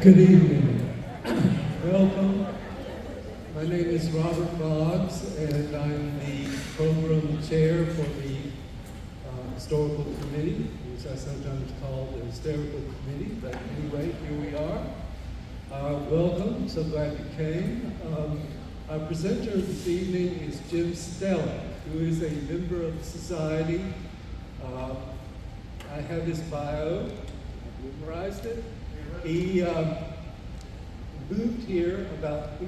Good evening. Welcome. My name is Robert Boggs, and I'm the program chair for the Historical Committee, which I sometimes call the Hysterical Committee, but anyway, here we are. Welcome, so glad you came. Our presenter this evening is Jim Stella, who is a member of the Society. I have his bio. I memorized it. He moved here he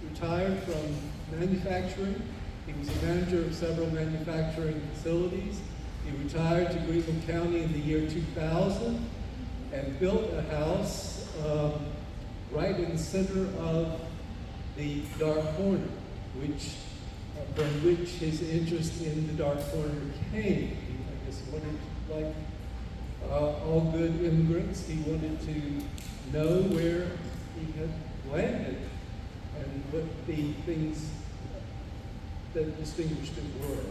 retired from manufacturing. He was a manager of several manufacturing facilities. He retired to Greenville County in the year 2000 and built a house right in the center of the Dark Corner, from which his interest in the Dark Corner came. I guess he wanted, like all good immigrants, he wanted to know where he had landed and what the things that distinguished it were.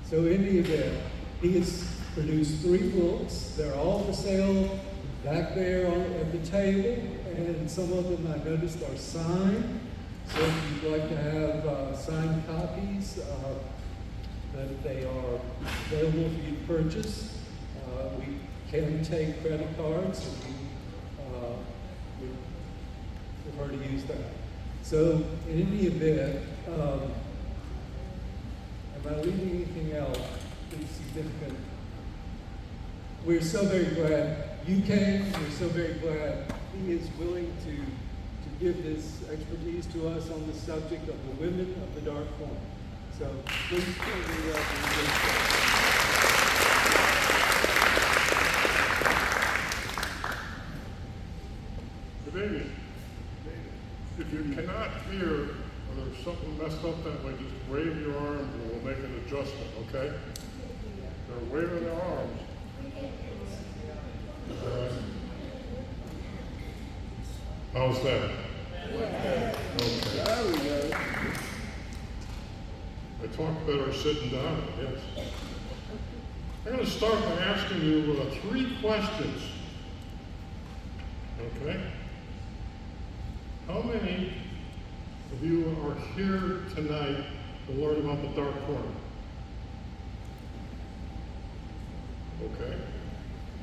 So in the event, he has produced 3 books. They're all for sale back there at the table, and some of them I noticed are signed. So if you'd like to have signed copies, that they are available for you to purchase. We can take credit cards, and we prefer to use that. So in any event, am I leaving anything else that's significant? We're so very glad you came. We're so very glad he is willing to give his expertise to us on the subject of the women of the Dark Corner. So please join me up. Good evening. If you cannot hear or there's something messed up that way, just wave your arms and we'll make an adjustment, okay? They're waving their arms. How's that? Okay. There we go. I talk better sitting down, yes. I'm going to start by asking you 3 questions. Okay? How many of you are here tonight to learn about the Dark Corner? Okay.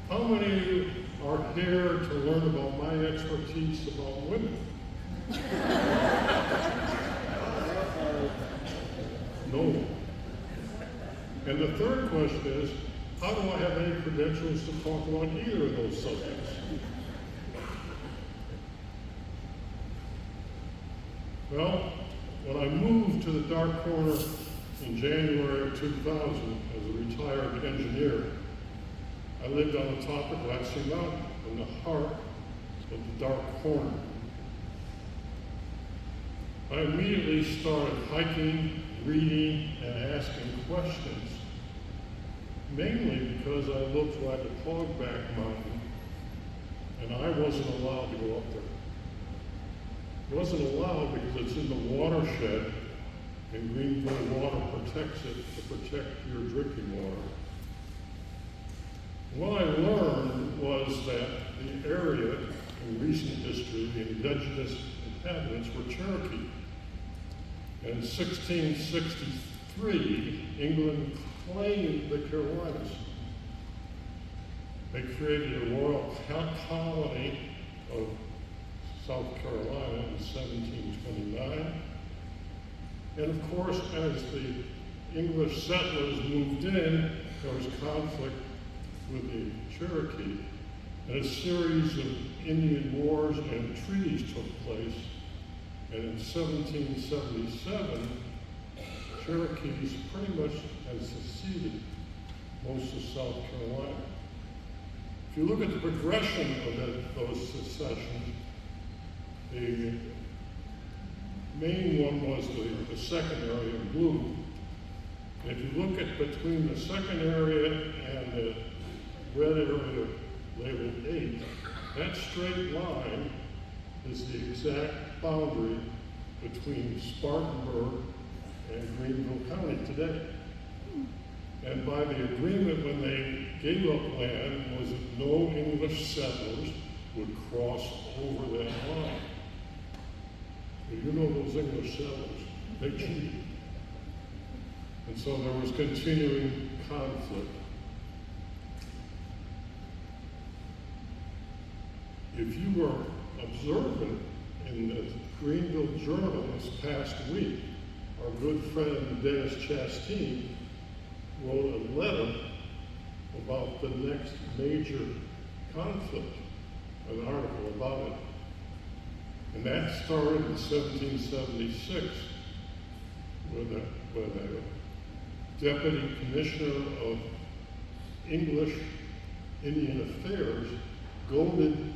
How many of you are here to learn about my expertise about women? No. And the third question is, how do I have any credentials to talk about either of those subjects? Well, when I moved to the Dark Corner in January of 2000 as a retired engineer, I lived on the top of Glassing Mountain in the heart of the Dark Corner. I immediately started hiking, reading, and asking questions, mainly because I looked like a Clogback Mountain, and I wasn't allowed to go up there. It wasn't allowed because it's in the watershed, and Greenville Water protects it to protect your drinking water. What I learned was that the area in recent history, the indigenous inhabitants were Cherokee. And in 1663, England claimed the Carolinas. They created a royal colony of South Carolina in 1729. And of course, as the English settlers moved in, there was conflict with the Cherokee, and a series of Indian wars and treaties took place. And in 1777, Cherokees pretty much had seceded most of South Carolina. If you look at the progression of those secessions, the main one was the second area in blue. And if you look at between the second area and the red area labeled 8, that straight line is the exact boundary between Spartanburg and Greenville County today. And by the agreement when they gave up land was that no English settlers would cross over those English settlers. They cheated. And so there was continuing conflict. If you were observant in the Greenville Journal this past week, our good friend Dennis Chastain wrote a letter about the next major conflict, an article about it. And that started in 1776 with a deputy commissioner of English Indian Affairs goaded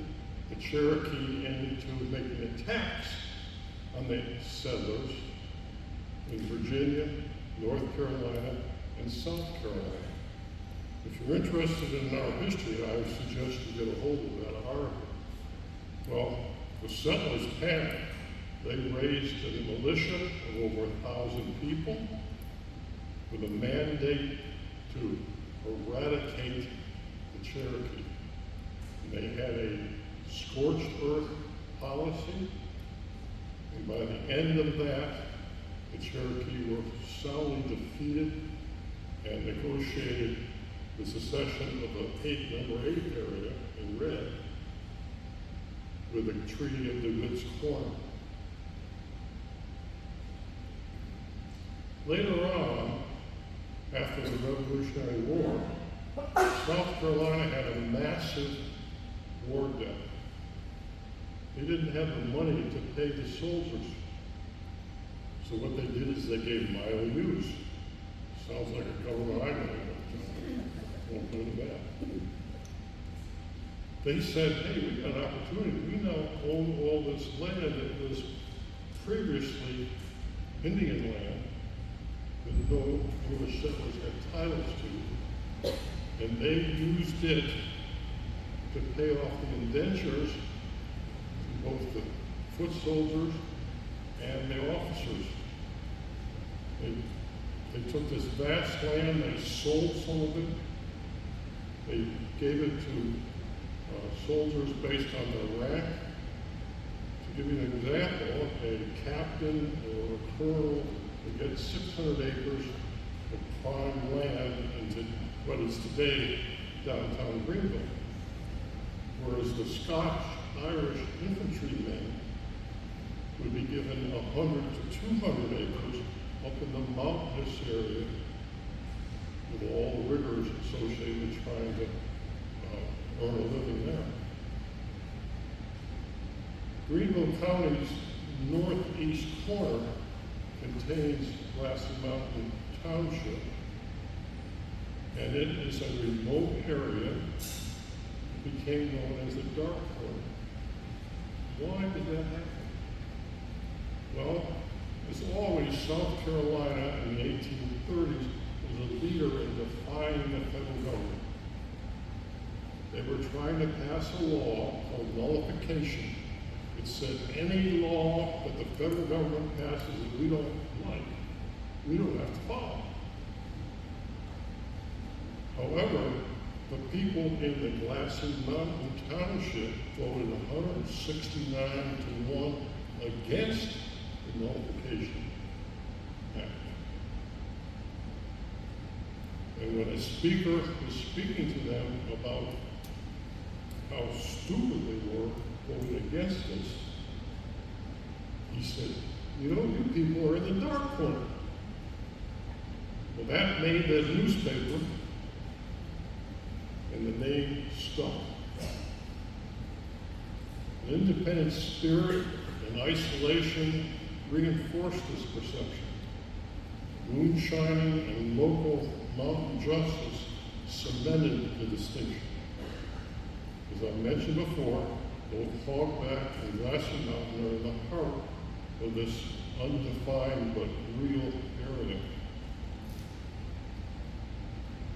the Cherokee into making a tax on the settlers in Virginia, North Carolina, and South Carolina. If you're interested in our history, I would suggest you get a hold of that article. Well, the settlers panicked. They raised a militia of over 1,000 people with a mandate to eradicate the Cherokee. And they had a scorched earth policy, and by the end of that, the Cherokee were soundly defeated and negotiated the secession of the number 8 area in red with the Treaty of the Goods Corner. Later on, after the Revolutionary War, South Carolina had a massive war debt. They didn't have the money to pay the soldiers. So what they did is they gave them IOUs. Sounds like a government IOU. Won't go to that. They said, hey, we got an opportunity. We now own all this land that was previously Indian land that no English settlers had titles to. And they used it to pay off the indentures to both the foot soldiers and the officers. They took this vast land, they sold some of it, they gave it to soldiers based on their rank. To give you an example, a captain or a colonel would get 600 acres of prime land into what is today downtown Greenville, whereas the Scotch-Irish infantrymen would be given 100 to 200 acres up in the mountainous area with all the rigors associated with trying to earn a living there. Greenville County's northeast corner contains Glassy Mountain Township, and it is a remote area. It became known as the Dark Corner. Why did that happen? Well, as always, South Carolina in the 1830s was a leader in defying the federal government. They were trying to pass a law called nullification. It said any law that the federal government passes that we don't like, we don't have to follow. However, the people in the Glassy Mountain Township voted 169 to 1 against the Nullification Act. And when a speaker was speaking to them about how stupid they were voting against this, he said, you know, you people are in the dark corner. Well, that made the newspaper, and the name stuck. An independent spirit and isolation reinforced this perception. Moonshining and local mountain justice cemented the distinction. As I mentioned before, both Hogback and Glassy Mountain are in the heart of this undefined but real area.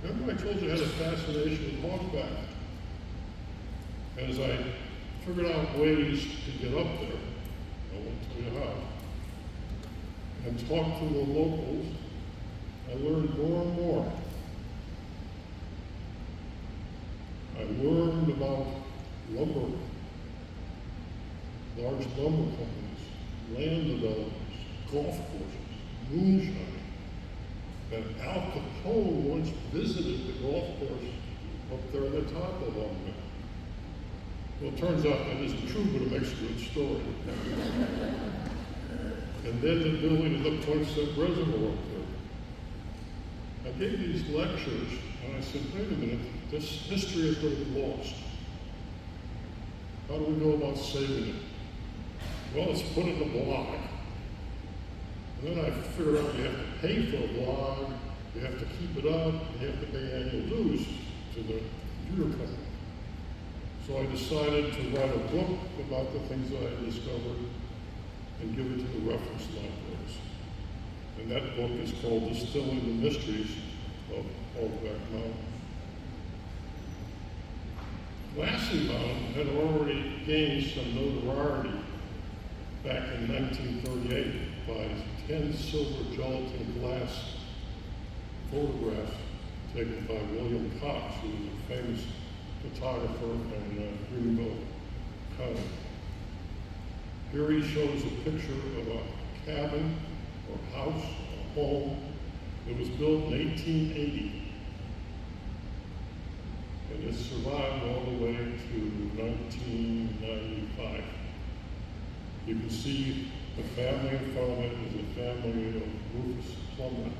Remember I told you I had a fascination with Hogback? As I figured out ways to get up there, I won't tell you how, and talked to the locals, I learned more and more. I learned about lumber, large lumber companies, land developers, golf courses, moonshine. And Al Capone once visited the golf course up there at the top of Long Meadow. Well, it turns out that isn't true, but it makes a good story. And then the building of the Poinsett Reservoir up there. I gave these lectures, and I said, wait a minute, this history is going to be lost. How do we go about saving it? Well, let's put it in a blog. And then I figured out you have to pay for a blog, you have to keep it up, you have to pay annual dues to the computer company. So I decided to write a book about the things that I discovered and give it to the reference libraries. And that book is called Distilling the Mysteries of Hogback Mountain. Glassy Mountain had already gained some notoriety back in 1938 by 10 silver gelatin glass photographs taken by William Cox, who was a famous photographer in Greenville County. Here he shows a picture of a cabin or house, a home that was built in 1880. And it survived all the way to 1995. You can see the family in front of it is a family of Rufus Plummer.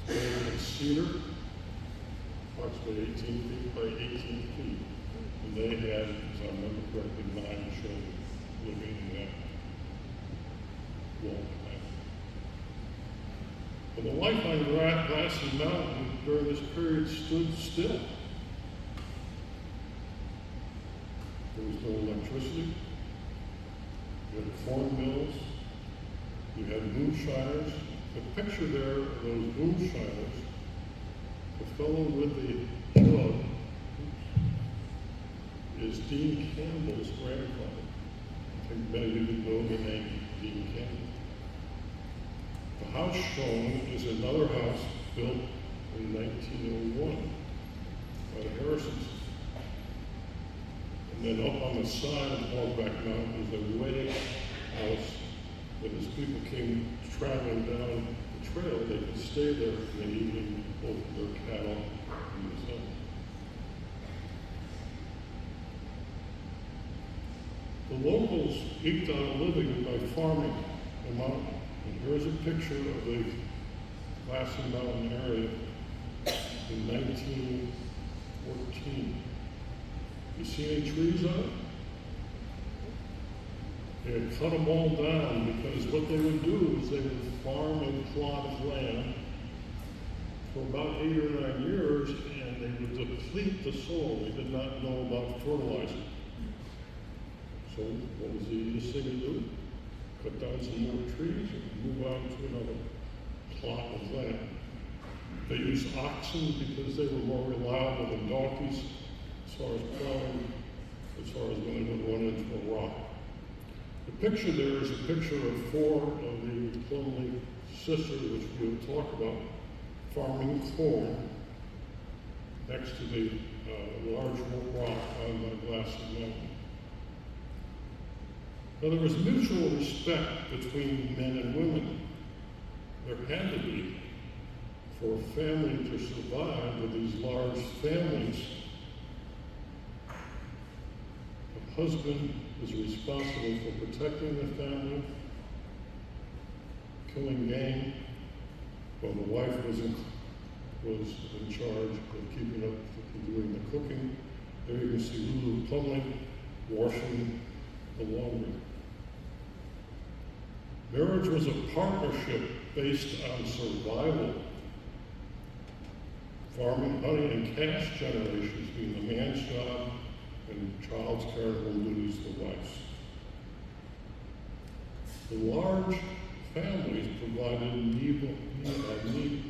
It's made of cedar, approximately 18 feet by 18 feet. And they had, as I remember correctly, 9 children living in that wall. But the life on Glassy Mountain during this period stood still. There was no electricity. You had corn mills. You had moonshiners. The picture there of those moonshiners, the fellow with the jug, is Dean Campbell's grandfather. I think many of you know the name Dean Campbell. The house shown is another house built in 1901 by the Harrisons. And then up on the side of Hogback Mountain is a wedding house that as people came traveling down the trail, they could stay there in the evening, both their cattle in the sun. The locals eked out a living by farming the mountain. And here's a picture of the Glassy Mountain area in 1914. You see any trees on it? They had cut them all down because what they would do is they would farm a plot of land for about 8 or 9 years, and they would deplete the soil. They did not know about fertilizer. So what was the easiest thing to do? Cut down some more trees and move on to another plot of land. They used oxen because they were more reliable than donkeys as far as plowing, as far as when they would run into a rock. The picture there is a picture of 4 of the Plumley sisters, which we will talk about, farming corn next to the large rock on the Glassy Mountain. Now, there was mutual respect between men and women. There had to be for a family to survive with these large families. The husband was responsible for protecting the family, killing game, while the wife was in charge of keeping up with doing the cooking. There you can see Lulu Plumley washing the laundry. Marriage was a partnership based on survival. Farming, hunting, and cash generations being the man's job, and child's care and home duties the wife's. The large families provided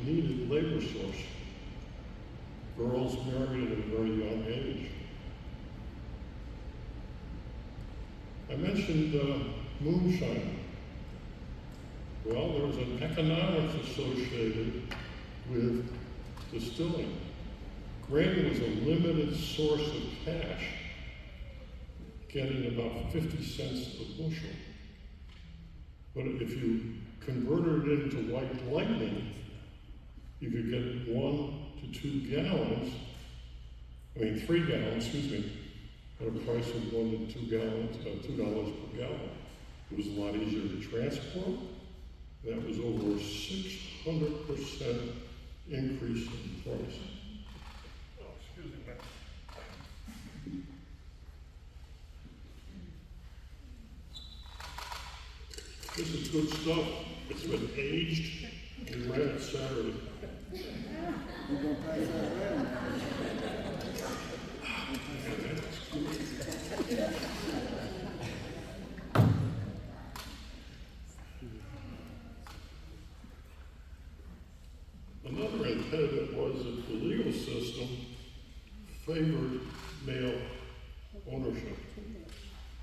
needed labor source. Girls married at a very young age. I mentioned moonshine. Well, there was an economics associated with distilling. Grain was a limited source of cash, getting about 50 cents a bushel. But if you converted it into white lightning, you could get 1 to 2 gallons, 3 gallons, at a price of 1 to 2 gallons, $2 per gallon. It was a lot easier to transport. That was over a 600% increase in price. Oh, excuse me. This is good stuff. It's been aged. We ran it Saturday. We're gonna pass that around. Another impediment was that the legal system favored male ownership.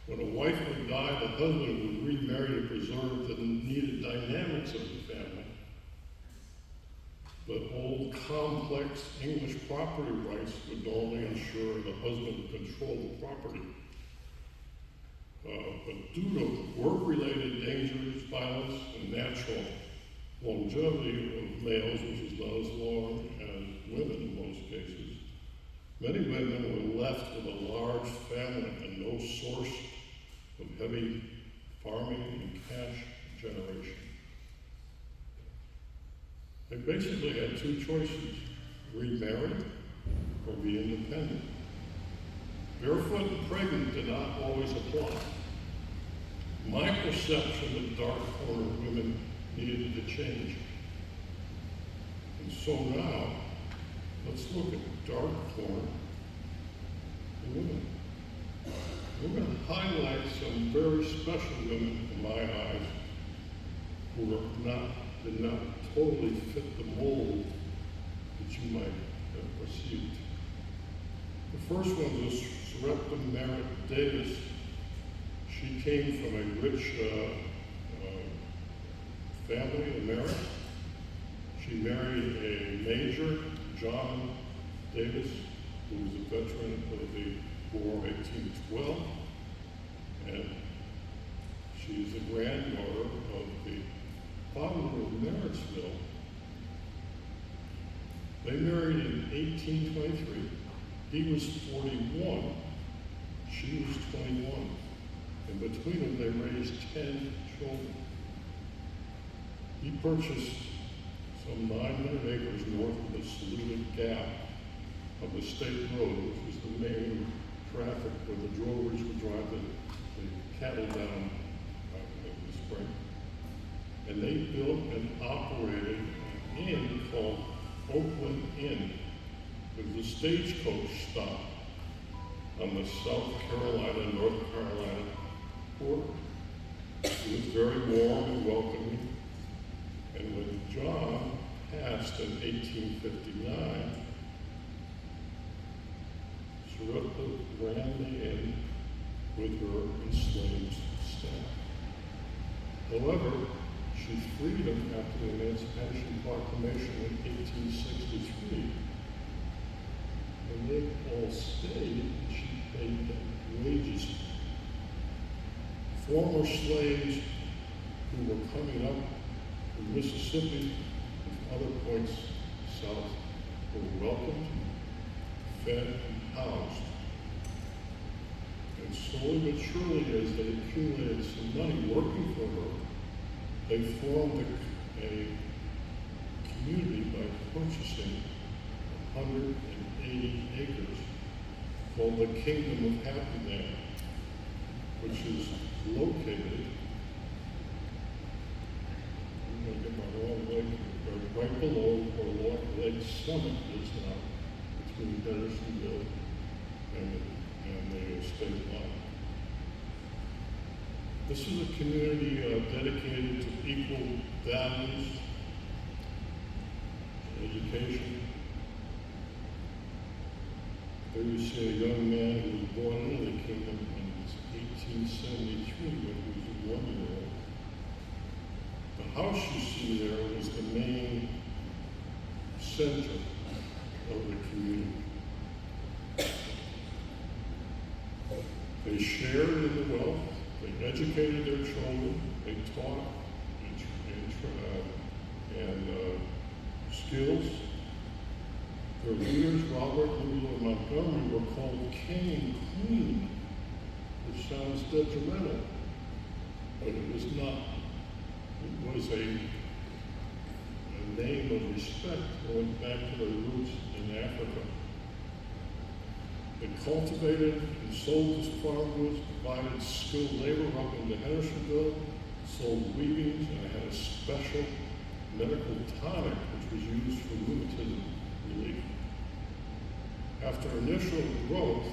When a wife would die, the husband would remarry to preserve the needed dynamics of the family. But old, complex English property rights would normally ensure the husband would control the property. But due to work-related dangers, violence, and natural longevity of males, which is not as long as women in most cases, many women were left with a large family and no source of heavy farming and cash generation. They basically had 2 choices: remarry or be independent. Barefoot and pregnant did not always apply. My perception of dark corner women needed to change. And so now, let's look at dark corner women. We're going to highlight some very special women in my eyes who did not totally fit the mold that you might have perceived. The first one was Sarepta Merritt Davis. She came from a rich family in Merritt. She married a major, John Davis, who was a veteran of the War of 1812, and she's the granddaughter of the founder of Marrittsville. They married in 1823. He was 41, she was 21, and between them they raised 10 children. He purchased some 900 acres north of the Saluda Gap of the state road, which was the main traffic where the drovers would drive the cattle down in the spring. And they built and operated an inn called Oakland Inn, with the stagecoach stop on the South Carolina, North Carolina border. It was very warm and welcoming. And when John passed in 1859, Sarepta ran the inn with her enslaved staff. However, she freed them after the Emancipation Proclamation in 1863. And they all stayed, and she paid them wages. Former slaves who were coming up from Mississippi and other points south were welcomed, fed, and housed. And slowly but surely, as they accumulated some money working for her, they formed a community by purchasing 180 acres called the Kingdom of Happy Land, which is located, I'm going to get my wrong leg here, right below where Lake Summit is now, between Hendersonville and the state line. This is a community dedicated to equal values, education. There you see a young man who was born into the kingdom in 1873 when he was 1 year old. The house you see there was the main center of the community. They shared in the wealth. They educated their children, they taught skills. Their leaders, Robert, Lula, and Montgomery, were called king and queen, which sounds detrimental, but it was not. It was a name of respect going back to their roots in Africa. They cultivated and sold this farm goods, provided skilled labor up into Hendersonville, sold weavings, and had a special medical tonic which was used for rheumatism relief. After initial growth,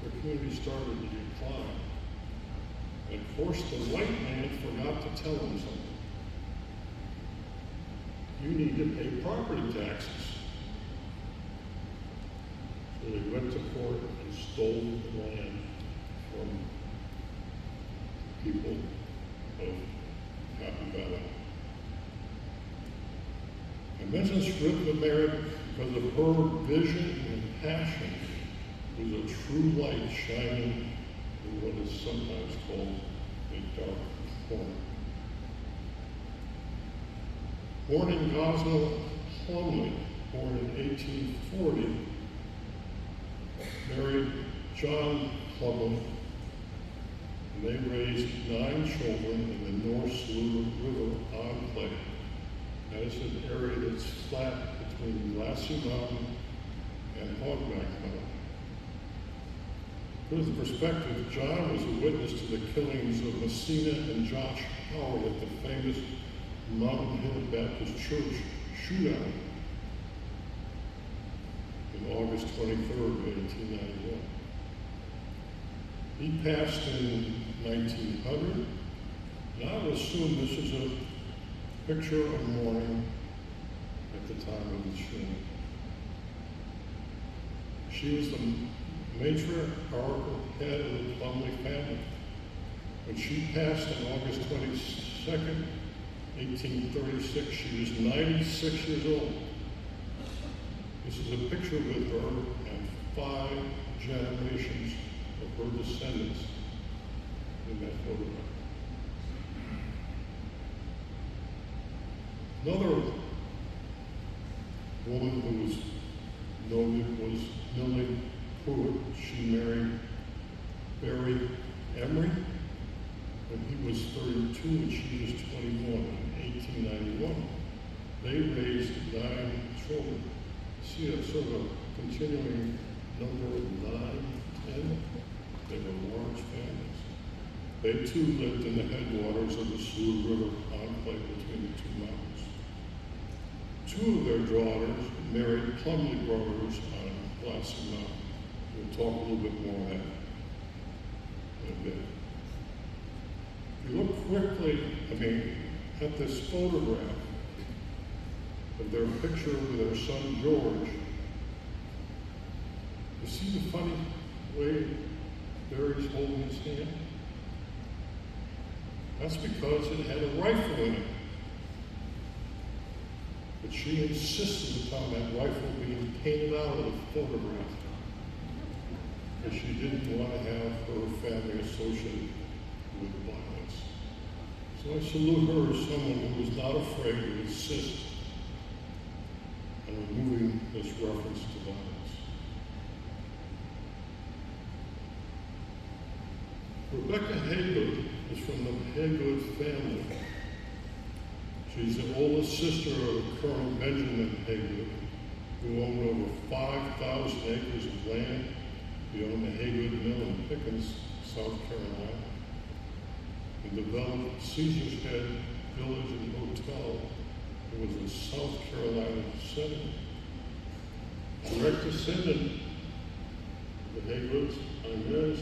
the community started to decline. And of course, the white man forgot to tell them something. You need to pay property taxes. So they went to court and stole the land from people of Happy Valley. I mentioned Scrivener Mary because of her vision and passion. It was a true light shining in what is sometimes called a dark corner. Born in Gosnell, Plumley, born in 1840, married John Plumley, and they raised 9 children in the North Saluda River enclave. That is an area that's flat between Lassie Mountain and Hogback Mountain. Put into perspective, John was a witness to the killings of Messina and Josh Howard at the famous Mountain Hill Baptist Church shootout on August 23rd, 1891. He passed in 1900, and I would assume this is a picture of mourning at the time of the shooting. She was the matriarchal head of the Plumley family. When she passed on August 22nd, 1836, she was 96 years old. This is a picture with her and 5 generations of her descendants in that photograph. Another woman who was noted was Millie Pruitt. She married Barry Emery when he was 32 and she was 21 in 1891. They raised 9 children. See a sort of continuing number of 9, 10. They were large families. They too lived in the headwaters of the Saluda River enclave between the 2 mountains. 2 of their daughters married Plumley brothers on Lassie Mountain. We'll talk a little bit more on that in a bit. If you look quickly, at this photograph of their picture with their son George, you see the funny way Barry's holding his hand? That's because it had a rifle in it. But she insisted upon that rifle being painted out of the photograph because she didn't want to have her family associated with violence. So I salute her as someone who was not afraid to insist on removing this reference to violence. Rebecca Haygood is from the Haygood family. She's the oldest sister of Colonel Benjamin Haygood, who owned over 5,000 acres of land beyond the Haygood Mill in Pickens, South Carolina, and developed Caesar's Head Village and Hotel. It was a South Carolina center. Direct descendant of the Haygoods, Inez,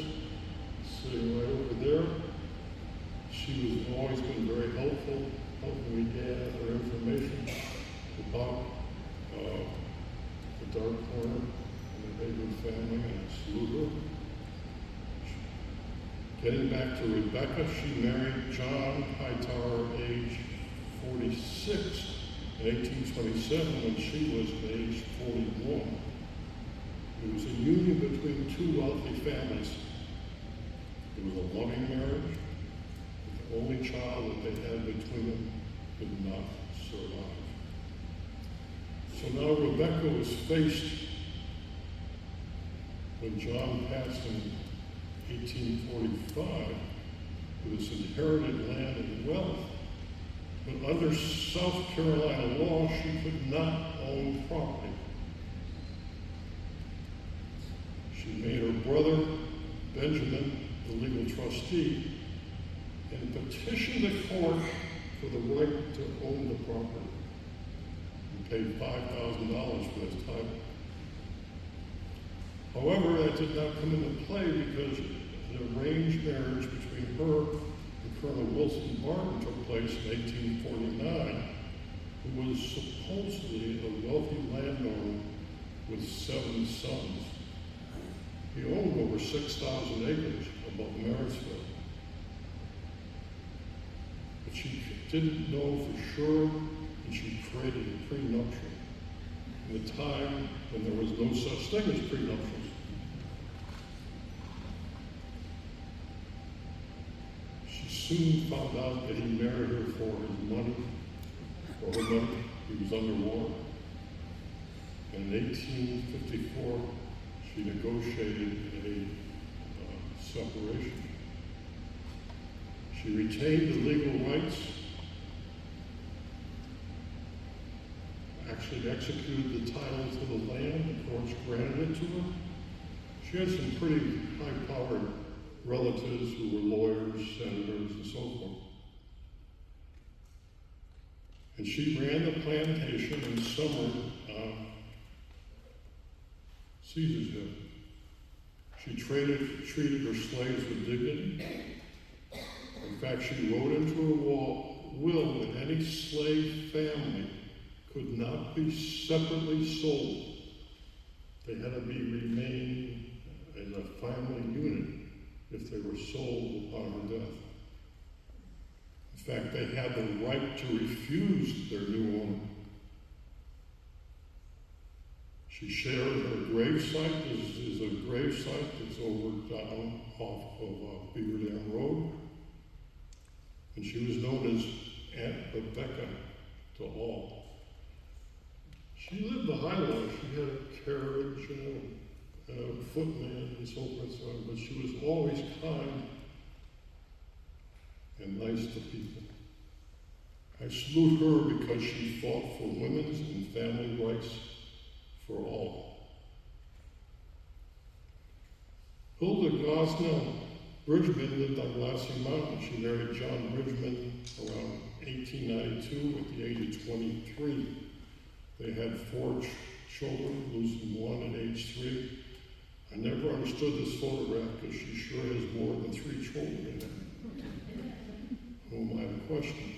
sitting right over there. She was always been very helpful, helping me gather information about the dark corner in the Haygood family and Saluda. Getting back to Rebecca, she married John Hightower at age 46 in 1827 when she was age 41. It was a union between 2 wealthy families. It was a loving marriage. The only child that they had between them did not survive. So now Rebecca was faced, when John passed in 1845, with this inherited land and wealth. But under South Carolina law, she could not own property. She made her brother, Benjamin, the legal trustee, and petitioned the court for the right to own the property. And paid $5,000 for this title. However, that did not come into play because an arranged marriage between her and Colonel Wilson Barton took place in 1849, who was supposedly a wealthy landowner with 7 sons. He owned over 6,000 acres above Marysville. But she didn't know for sure, and she created a prenuptial in a time when there was no such thing as prenuptials. She soon found out that he married her for his money, for her money. He was under war. And in 1854, she negotiated a separation. She retained the legal rights, actually executed the title to the land, the courts granted it to her. She had some pretty high-powered relatives who were lawyers, senators, and so forth. And she ran the plantation in summer, Caesarsville. She treated her slaves with dignity. In fact, she wrote into her will that any slave family could not be separately sold. They had to remain as a family unit if they were sold upon her death. In fact, they had the right to refuse their new owner. She shared her gravesite. This is a gravesite that's over down off of Beaver Dam Road. And she was known as Aunt Rebecca to all. She lived a high life. She had a carriage and a footman and so forth, but she was always kind and nice to people. I salute her because she fought for women's and family rights for all. Hilda Gosnell Bridgman lived on Glassy Mountain. She married John Bridgman around 1892 at the age of 23. They had 4 children, losing 1 at age 3. I never understood this photograph because she sure has more than 3 children in it. Whom I question.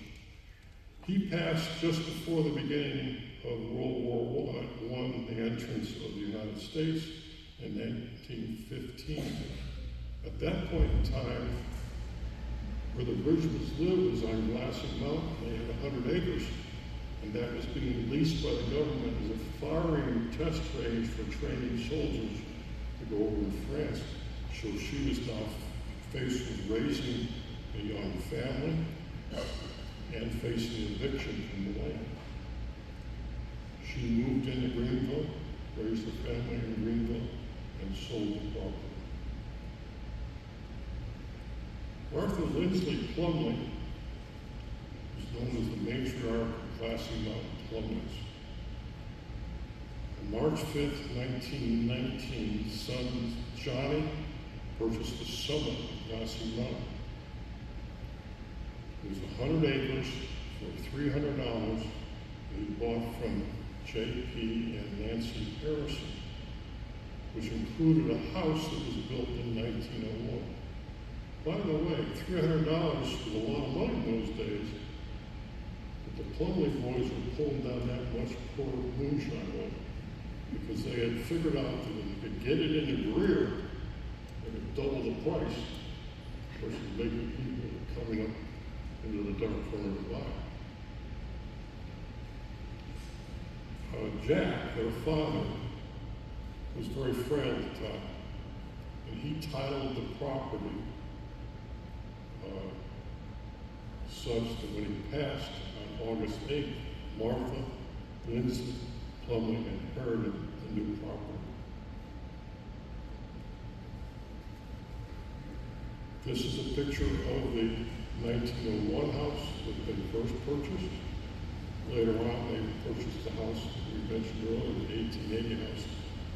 He passed just before the beginning of World War I, the entrance of the United States in 1915. At that point in time, where the Bridgmans lived was on Glassy Mountain. They had 100 acres, and that was being leased by the government as a firing test range for training soldiers to go over to France. So she was now faced with raising a young family and facing eviction from the land. She moved into Greenville, raised a family in Greenville, and sold the property. Martha Lindsley Plumley was known as the matriarch of Glassy Mountain Plumleys. On March 5th, 1919, son Johnny purchased the summit of Glassy Mountain. It was 100 acres for $300 that he bought from J.P. and Nancy Harrison, which included a house that was built in 1901. By the way, $300 was a lot of money in those days, but the Plumley boys were pulling down that much poor moonshine oil because they had figured out that if they could get it in the Greer, they could double the price, versus making people coming up into the dark corner of the line. Jack, their father, was very frail at the time, and he titled the property such that when he passed on August 8th, Martha, Lindsay, Plumley inherited the new property. This is a picture of the 1901 house that they first purchased. Later on, they purchased the house that we mentioned earlier, the 1880 house.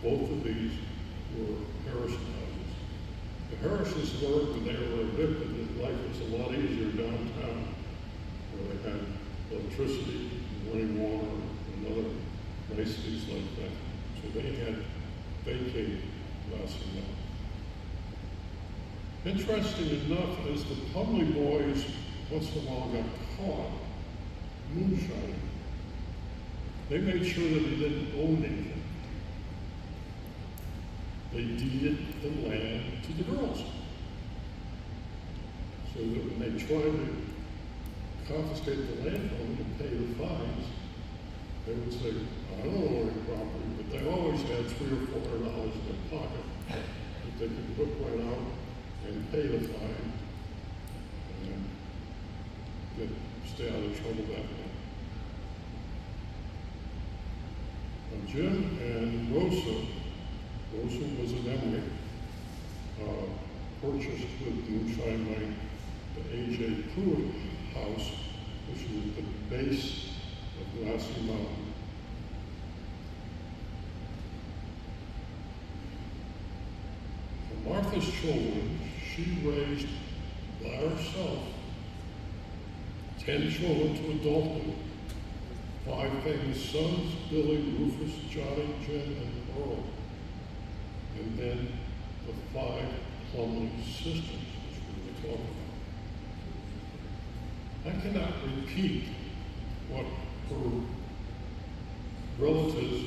Both of these were Harrison houses. The Harrisons learned when they were evicted that life was a lot easier downtown, where they had electricity, running water, and other niceties like that. So they had vacated Glassy Mountain. Interesting enough, as the Plumley boys once in a while got caught moonshining, they made sure that he didn't own anything. They deeded the land to the girls. So that when they tried to confiscate the land from them and pay the fines, they would say, I don't own any property, but they always had $300 or $400 in their pocket that they could put right out and pay the fine and then stay out of trouble that way. Now, Jim and Rosa was an Emory, purchased with moonshine money the A.J. Pruitt house, which is at the base of Glassy Mountain. For Martha's children, she raised by herself 10 children to adulthood, 5 famous sons, Billy, Rufus, Johnny, Jim, and Earl, and then the 5 Plumley sisters, which we were talking about. I cannot repeat what her relatives,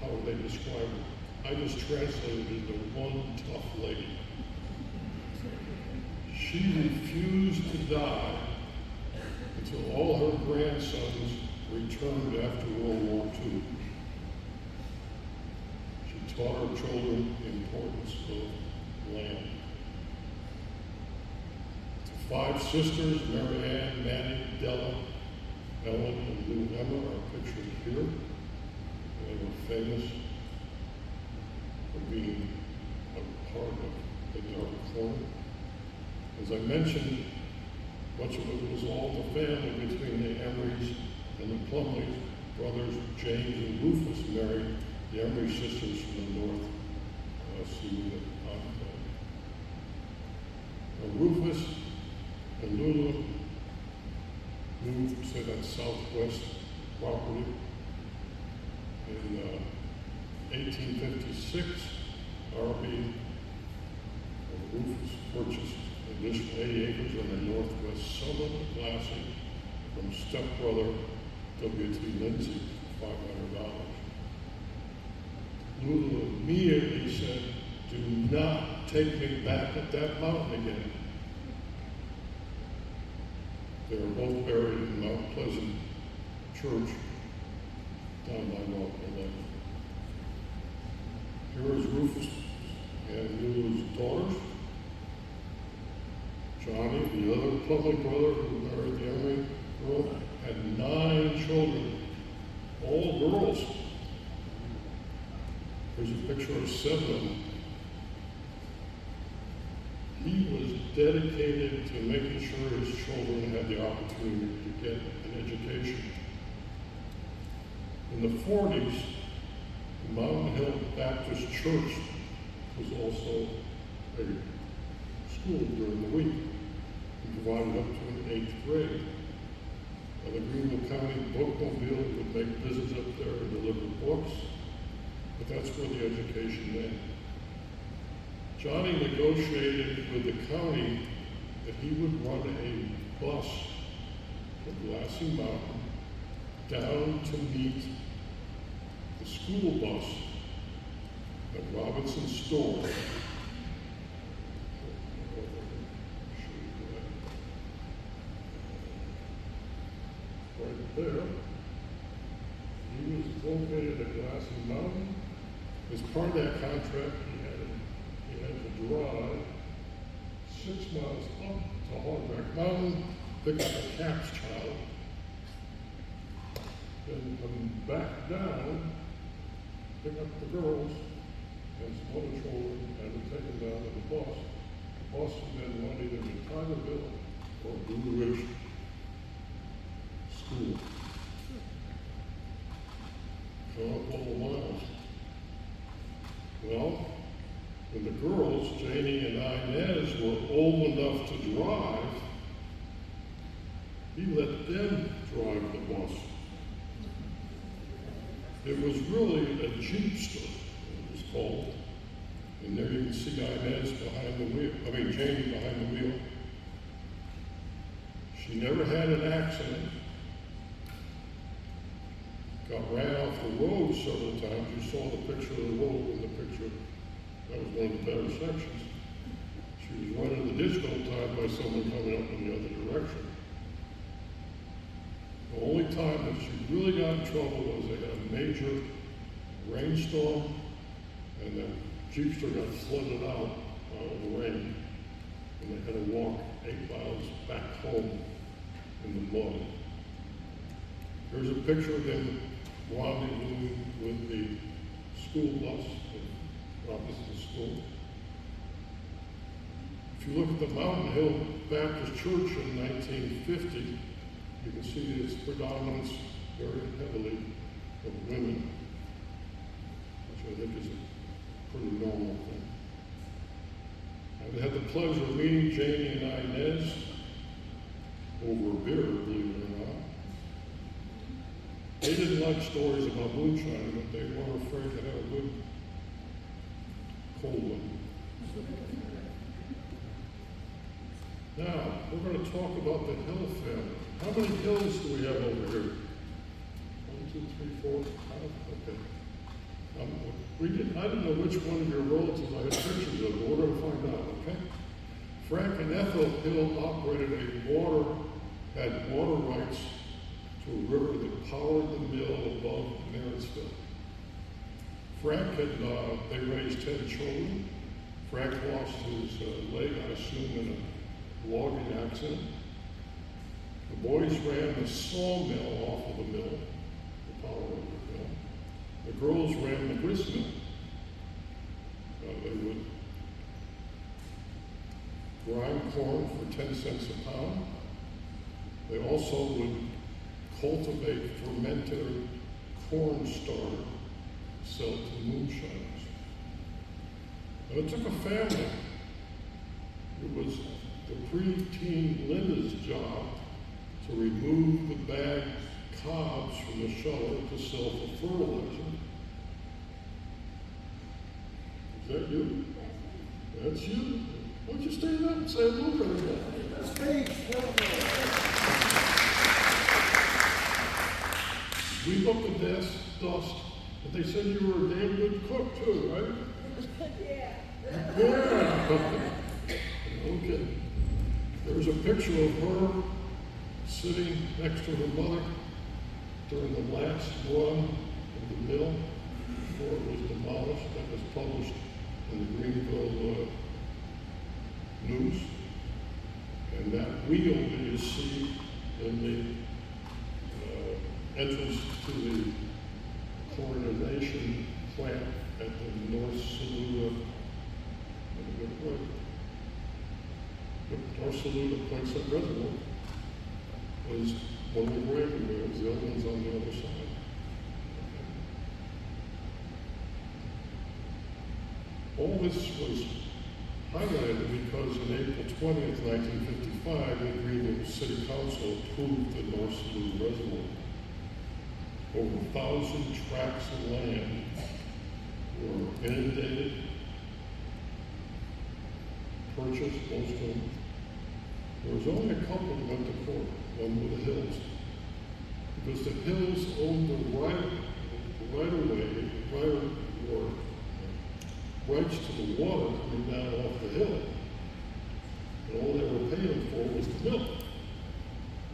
how they describe her. I just translated it into one tough lady. She refused to die until all her grandsons returned after World War II. She taught her children the importance of land. The 5 sisters, Mary Ann, Manny, Della, Ellen, and Lou Emma, are pictured here. They were famous for being a part of the Dark Corner. As I mentioned, much of it was all the family between the Emorys and the Plumleys. Brothers James and Rufus married the Emory sisters from the North Sea Enclave. Rufus and Lula moved to that southwest property. In 1856, R.B. Rufus purchased an additional 80 acres on the northwest summit of Glassy from stepbrother W.T. Lindsay for $500. Lula immediately said, "Do not take me back at that mountain again." They were both buried in Mount Pleasant Church down by Rock 11. Here is Rufus and Lula's daughters. Johnny, the other Plumley brother who married the Emory girl, had 9 children, all girls. Here's a picture of 7 of them. He was dedicated to making sure his children had the opportunity to get an education. In the 40s, the Mountain Hill Baptist Church was also a school during the week and provided up to an 8th grade. The Greenville County Bookmobile would make visits up there and deliver books, but that's where the education went. Johnny negotiated with the county that he would run a bus to Glassy Mountain down to meet the school bus at Robinson Store. Right there. He was located at Glassy Mountain. As part of that contract, he had to drive 6 miles up to Hardback Mountain, pick up a Caps child, then come back down, pick up the girls, and some other children, and take them down to the bus. The bus would then run either to Tylerville or Blue Ridge School. So up all the miles. Well, when the girls, Janie and Inez, were old enough to drive, he let them drive the bus. It was really a Jeepster, it was called. And there you can see Inez behind the wheel, Janie behind the wheel. She never had an accident. Got ran off the road several times. You saw the picture of the road in the picture. That was one of the better sections. She was run in the ditch one time by someone coming up in the other direction. The only time that she really got in trouble was they had a major rainstorm, and the Jeepster got flooded out of the rain, and they had to walk 8 miles back home in the mud. Here's a picture of them rendezvousing with the school bus at Robinson School. If you look at the Mountain Hill Baptist Church in 1950, you can see its predominance very heavily of women, which I think is a pretty normal thing. I've had the pleasure of meeting Janie and Inez over a beer, believe it or not. They didn't like stories about moonshine, but they weren't afraid to have a good cold one. Now, we're going to talk about the Hill family. How many Hills do we have over here? 1, 2, 3, 4, 5? Okay. I didn't know which one of your relatives I had pictures of, but we're going to find out, okay? Frank and Ethel Hill operated had water rights to a river that powered the mill above Marysville. Frank they raised 10 children. Frank lost his leg, I assume, in a logging accident. The boys ran the sawmill off of the mill, the power of the mill. The girls ran the grist mill. They would grind corn for 10 cents a pound. They also would cultivate fermented corn starter to sell to moonshiners. Now, it took a family. It was the preteen Linda's job to remove the bagged cobs from the shutter to sell for fertilizer. Is that you? That's you? Why don't you stand up and say hello to everybody? Sweep up the dust, but they said you were a damn good cook too, right? Yeah. Okay. There's a picture of her sitting next to her mother during the last run of the mill before it was demolished. That was published in the Greenville News. And that wheel that you see in the entrance to the chlorination plant at the North Saluda Point Reservoir was one of the gravy wheels, the other one's on the other side. All this was highlighted because on April 20th, 1955, the Greenville City Council approved the North Saluda Reservoir. Over 1,000 tracts of land were inundated, purchased, most of them. There was only a couple that went to court, one with the Hills. Because the Hills owned the rights to the water coming down off the hill. And all they were paying for was the mill.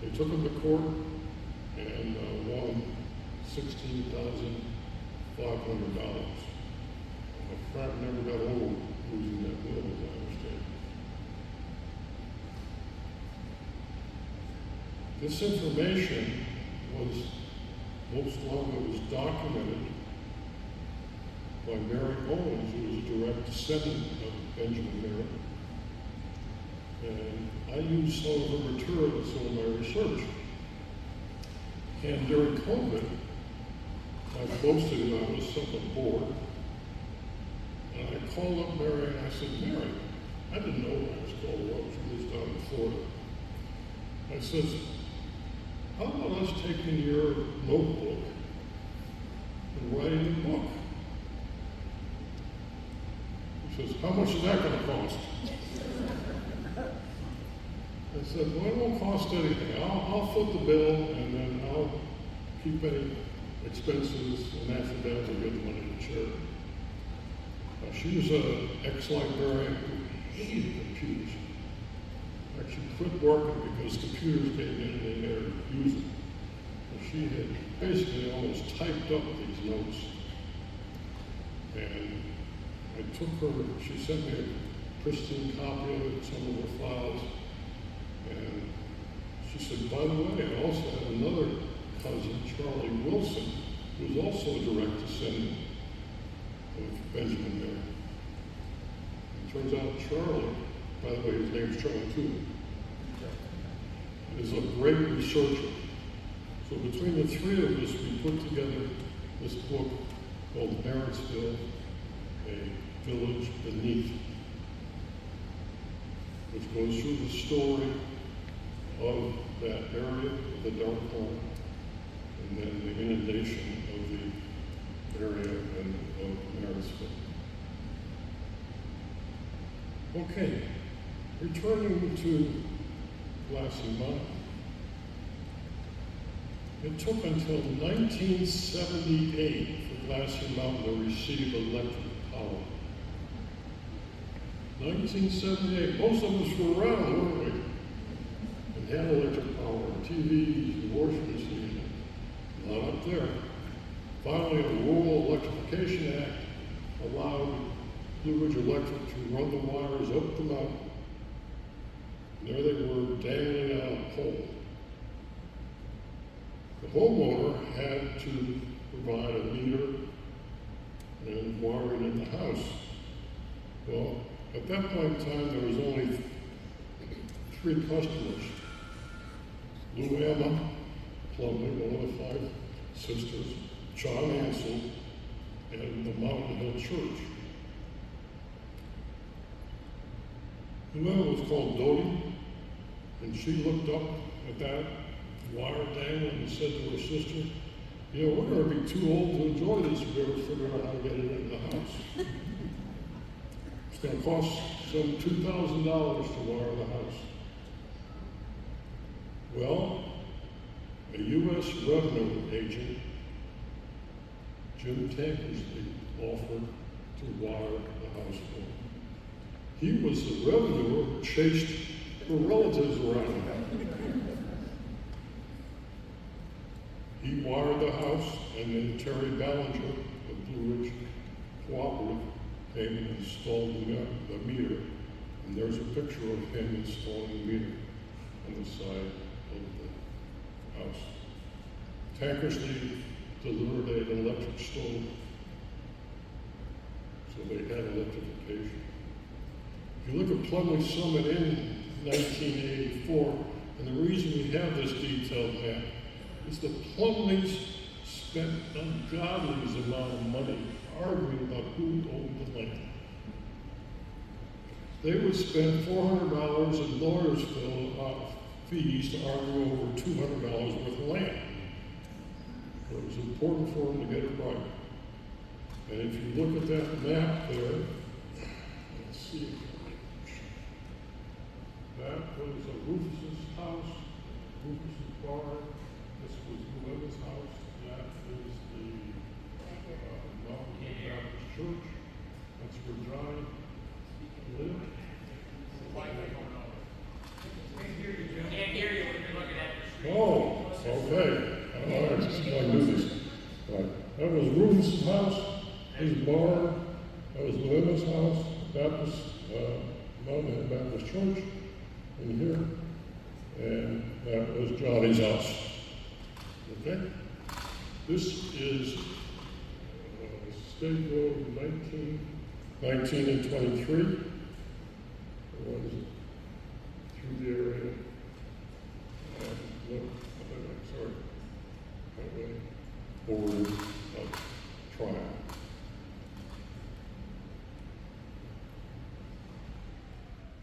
They took them to court and won $16,500. Frank never got over losing that mill, as I understand. This information was, most of it was documented by Mary Owens, who was a direct descendant of Benjamin Merritt. And I used some of her materials in my research. And during COVID, I posted it on a separate board. And I called up Mary and I said, Mary, I didn't know what I was called up. She was down in Florida. I said, how about us taking your notebook and writing a book? She says, how much is that going to cost? I said, well, it won't cost anything. I'll foot the bill and then I'll keep any expenses, and after that we'll get the money to charity. She was an ex-librarian who hated computers. Actually quit working because computers came in and they never used them. She had basically almost typed up these notes. And I took her, she sent me a pristine copy of it, some of her files. And she said, by the way, I also have another cousin, Charlie Wilson, who was also a direct descendant of Benjamin Merritt. It turns out Charlie, by the way, his name's Charlie too, is a great researcher. So between the three of us, we put together this book called Marrittsville, a Village Beneath, which goes through the story of that area, of the Dark Horn, and then the inundation of the area of Marrittsville. Okay, returning to Glassy Mountain. It took until 1978 for Glassy Mountain to receive electric power. 1978, most of us were around, weren't we? And had electric power, TVs, and washing machines. Not up there. Finally, the Rural Electrification Act allowed Blue Ridge Electric to run the wires up the mountain. And there they were, dangling on a pole. The homeowner had to provide a meter and wiring in the house. Well, at that point in time, there was only 3 customers. Lou Emma Plumley, one of the 5 sisters, John Ansel, and the Mountain Hill Church. Lou Emma was called Dodie, and she looked up at that wire dangling and said to her sister, you know, we're going to be too old to enjoy this if we ever figure out how to get it in the house. It's going to cost some $2,000 to wire the house. Well, a U.S. revenue agent, Jim Tankersley, offered to wire the house for him. He was the revenuer who chased the relatives around. He wired the house, and then Terry Ballinger of Blue Ridge Cooperative came and installed the meter. And there's a picture of him installing the meter on the side of the house. Tankersley delivered an electric stove, so they had electrification. If you look at Plumley Summit in 1984, and the reason we have this detailed map is the Plumleys spent ungodly amount of money arguing about who owned the land. They would spend $400 in lawyers' fees to argue over $200 worth of land. It was important for them to get it right. And if you look at that map there, let's see. That was a Rufus's house, Rufus's barn. This was Melinda's house. That is the Mountain Hill Baptist Church. That's where John lived. Can't hear you when you're looking at the screen. Oh, okay. All right, I knew this. Right. That was Rufus's house, his barn. That was Melinda's house, Baptist, Mountain Hill Baptist Church. And here And that was Johnny's house. Okay? This is State Road 19 and 23. What is it? Through the area. Look, sorry. That way. Forward, triangle.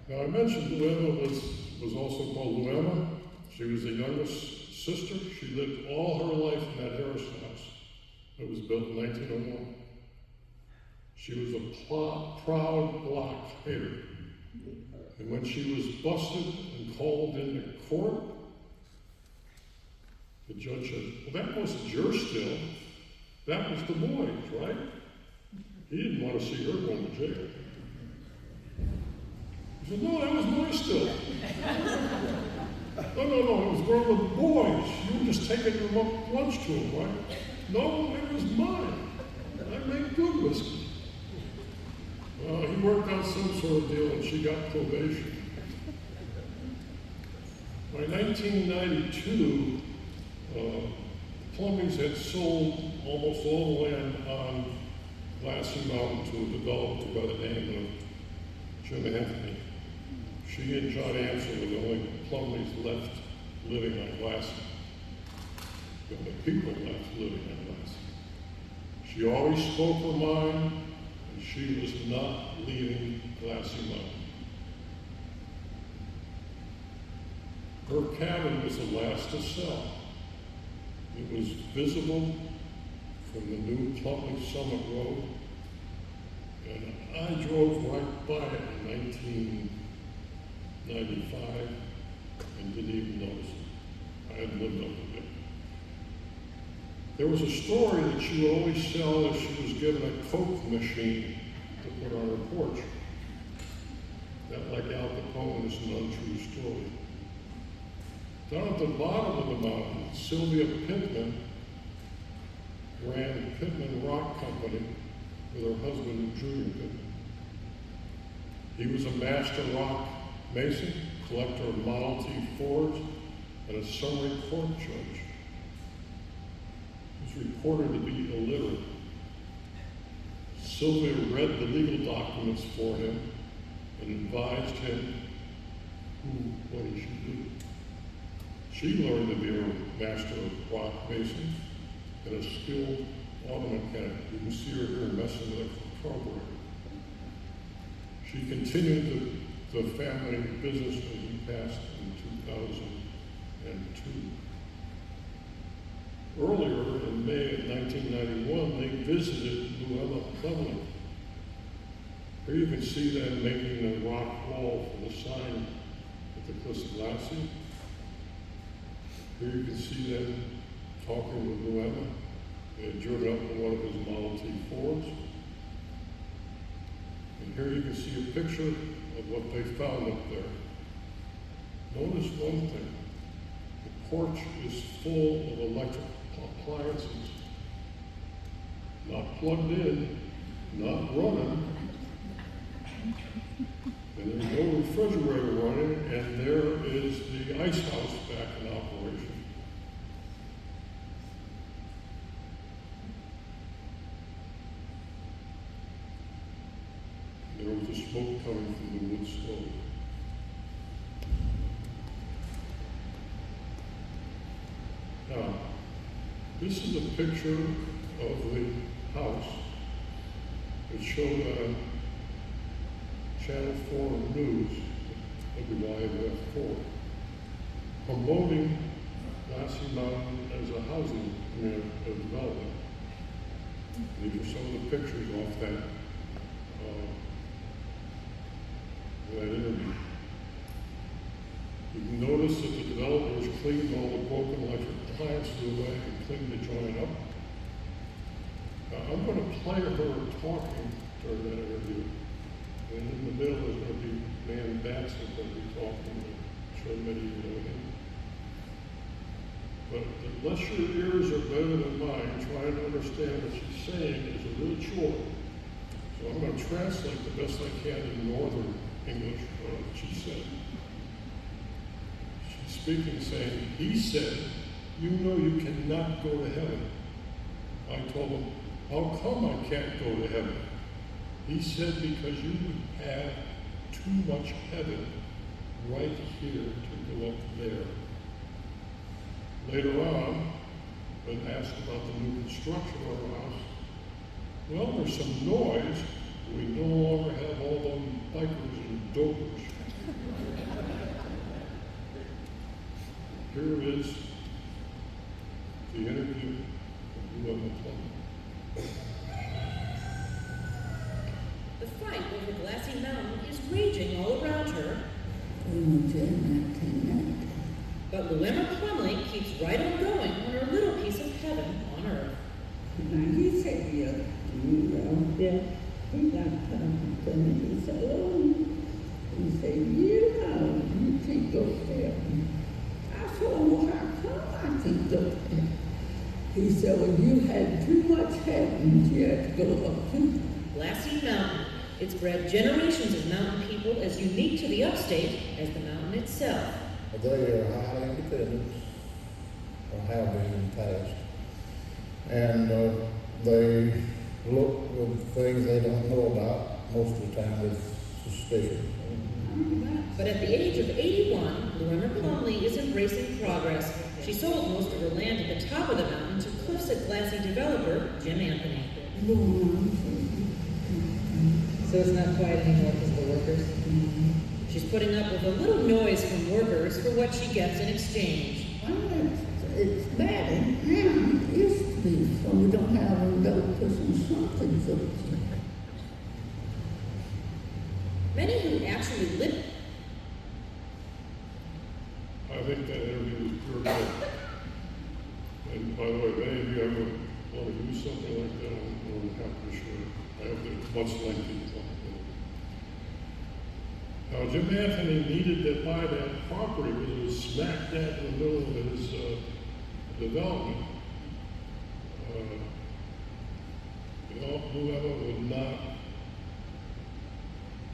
Now I mentioned Luema was also called Luema. She was the youngest sister. She lived all her life in that Harrison house that was built in 1901. She was a proud block hater. And when she was busted and called into court, the judge said, well, that wasn't your still. That was the boy's, right? He didn't want to see her going to jail. He said, no, that was my still. No, it was one of the boys. You were just taking your lunch to him, right? No, it was mine. I made good whiskey. Well, he worked out some sort of deal and she got probation. By 1992, Plumbings had sold almost all the land on Glassy Mountain to a developer by the name of Jim Anthony. She and John Ansel were the only Plumbings left living on Glassy. The only people left living on Glassy. She always spoke her mind, and she was not leaving Glassy Mountain. Her cabin was the last to sell. It was visible from the new Plumbing Summit Road, and I drove right by it in 1995 and didn't even notice it. I hadn't lived up to it. There was a story that she would always sell if she was given a Coke machine to put on her porch. That, like Al Capone, is an untrue story. Down at the bottom of the mountain, Sylvia Pittman ran Pittman Rock Company with her husband, Junior Pittman. He was a master rock mason, collector of Model T Fords, and a summary court judge. He was reported to be illiterate. Sylvia read the legal documents for him and advised him what he should do. She learned to be a master of rock mason and a skilled auto mechanic. You can see her here messing with a carburetor. She continued the family business when he passed in 2002. Earlier in May of 1991, they visited Luella Cleveland. Here you can see them making a rock wall for the sign at the Cliffs of Lassie. Here you can see them talking with Luella. They had driven up in one of his Model T Fords. And here you can see a picture of what they found up there. Notice one thing. The porch is full of electric appliances. Not plugged in, not running. And there's no refrigerator running, and there is the ice house back in operation. There was the smoke coming from the wood stove. Now, this is a picture of the house that showed on Channel 4 News, WYFF4, promoting Lassie Mountain as a housing development. These are some of the pictures off that interview. You can notice that the developers cleaned all the broken electric appliances away and cleaned the joint up. Now, I'm going to play her talking during that interview. And in the middle is going to be Dan Batson going to be talking. I'm sure many of you know him. But unless your ears are better than mine, trying to understand what she's saying is a real chore. So I'm going to translate the best I can in Northern English what she said. She speaking, saying, he said, you know you cannot go to heaven. I told him, how come I can't go to heaven? He said, because you have too much heaven right here to go up there. Later on, when asked about the new construction of our house, well, there's some noise. We no longer have all them bikers and dopers. Here is the interview of Luella Plummer. The fight over Glassy Mountain is raging all around her, but Luella Plumley keeps right on going on her little piece of heaven on earth. Now he said the other, he got talking to me. He said, oh, he said, you can't go there. I said, well, how come I can't go there? He said, well, you had too much heaven, you had to go up to. Glassy Mountain. It's bred generations of mountain people as unique to the upstate as the mountain itself. They are highly independent, or have been in the past. And they look with things they don't know about most of the time with suspicion. But at the age of 81, Luella Plumley is embracing progress. She sold most of her land at the top of the mountain to Cliffside Glassy developer Jim Anthony. So it's not quiet anymore because of the workers? She's putting up with a little noise from workers for what she gets in exchange. It's bad and now it used to be, so we don't have a little person something for it. Many who actually live. I think that interview was pure gold. And by the way, if any of you ever want to do something like that, I'm more than happy to share. I have a much lengthy talk. Now, Jim Anthony needed to buy that property because it was smack dab in the middle of his development. Whoever would not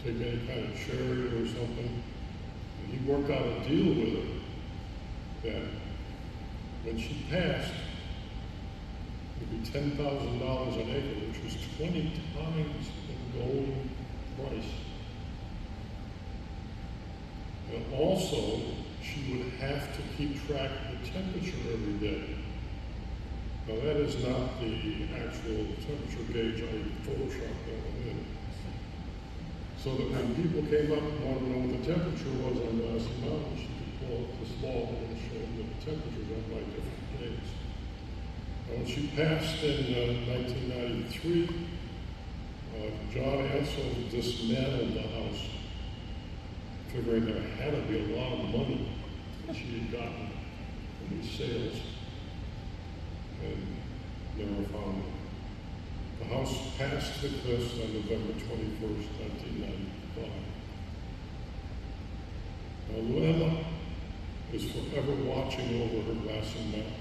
take any kind of charity or something. And he worked out a deal with her that when she passed, it would be $10,000 an acre, which was 20 times the going price. And also, she would have to keep track of the temperature every day. Now that is not the actual temperature gauge, I photoshopped that one in. So that when people came up and wanted to know what the temperature was on Glassy Mountain, she could pull up this log and show them the temperatures on by different days. Now when she passed in 1993, John Ansel dismantled the house, figuring there had to be a lot of money that she had gotten from these sales, and never found it. The house passed the cliffs on November 21st, 1995. Now, Luella is forever watching over her Glassy Mountain.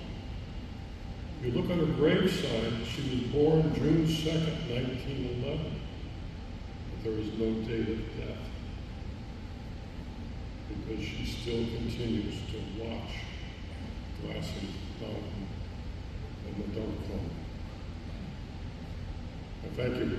If you look at her graveside, she was born June 2nd, 1911, but there is no date of death, because she still continues to watch Glassy Mountain and the dark corner. I thank you.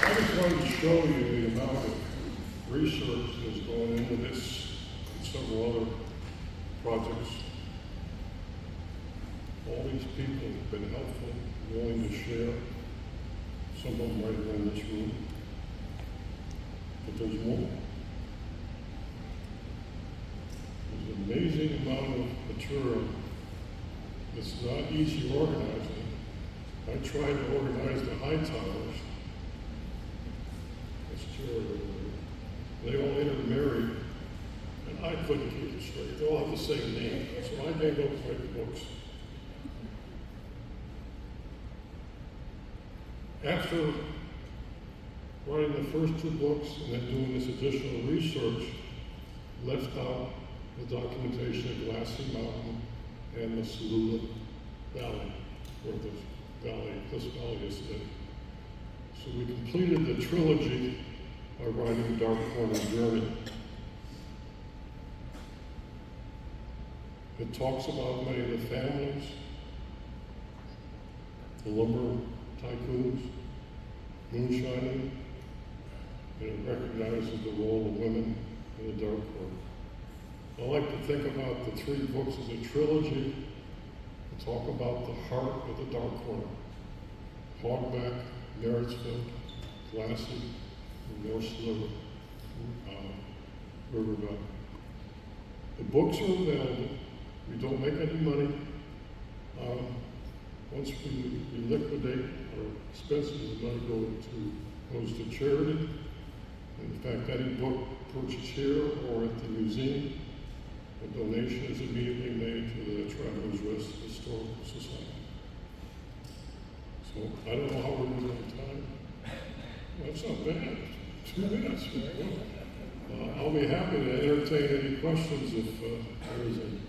I just wanted to show you the amount of research that's going into this and several other projects. All these people have been helpful, willing to share, some of them right here in this room. But there's more. There's an amazing amount of material. It's not easy organizing. I tried to organize the Hightowers. That's Jerry over there. They all intermarried, and I couldn't keep it straight. They all have the same name, so I gave up writing books. After writing the first 2 books and then doing this additional research, left out the documentation of Glassy Mountain and the Salula Valley, where the Valley, Cliffs Valley yesterday. So we completed the trilogy by writing Dark Corner Journey. It talks about many of the families, the lumber tycoons, moonshining, and it recognizes the role of women in the Dark Corner. I like to think about the three books as a trilogy to talk about the heart of the Dark Corner. Hogback, Marrittsville, Glassy, and North Sliver, River Valley. The books are available. We don't make any money. Once we liquidate our expenses, the money goes to charity. In fact, any book purchased here or at the museum, a donation is immediately made to the Travelers Rest Historical Society. So I don't know how we're doing on time. That's not bad. 2 minutes. I'll be happy to entertain any questions if there is any.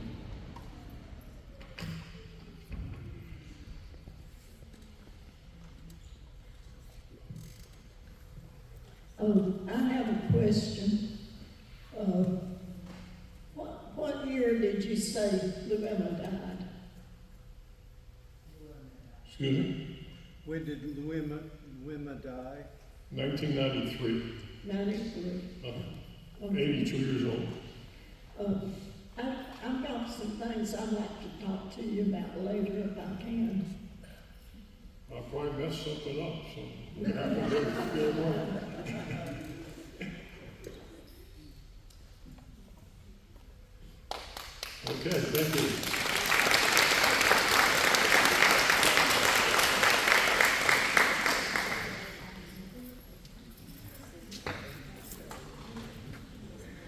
I have a question. What year did you say Luema died? Excuse me? When did Luema die? 1993. 93. 82 years old. I've got some things I'd like to talk to you about later if I can. I'll probably mess something up, so we're happy to get more. Okay, thank you.